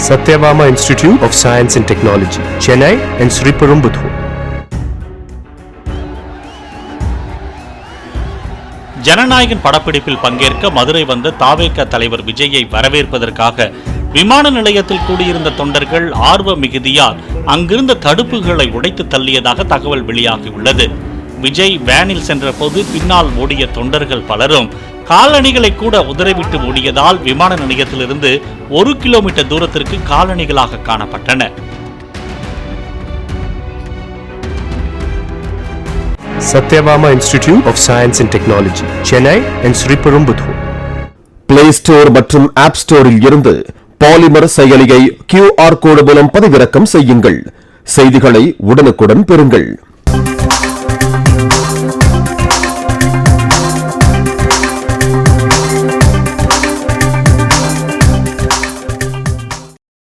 Satyabama Institute of Science and Technology, Chennai and Sriperumbudur. Jananayagan படப்பிடிப்பில் பங்கேற்க மதுரை வந்த தாவேக தலைவர் விஜயை வரவேற்பதற்காக விமான நிலையத்தில் கூடியிருந்த தொண்டர்கள் ஆர்வ மிகுதியால் அங்கிருந்த தடுப்புகளை உடைத்து தள்ளியதாக தகவல் வெளியாகியுள்ளது. விஜய் வேனில் சென்றபோது பின்னால் ஓடிய தொண்டர்கள் பலரும் காலணிகளை கூட உதறிவிட்டு ஓடியதால் விமான நிலையத்திலிருந்து 1 கிலோமீட்டர் தூரத்திற்கு காலணிகளாக காணப்பட்டன. Satyabama Institute of Science and Technology, Chennai and Sriperumbudur. Play Store மற்றும் App Storeல் இருந்து பாலிமர் செயலியை QR கோடு மூலம் பதிவிறக்கம் செய்யுங்கள். செய்திகளை உடனுக்குடன் பெறுங்கள்.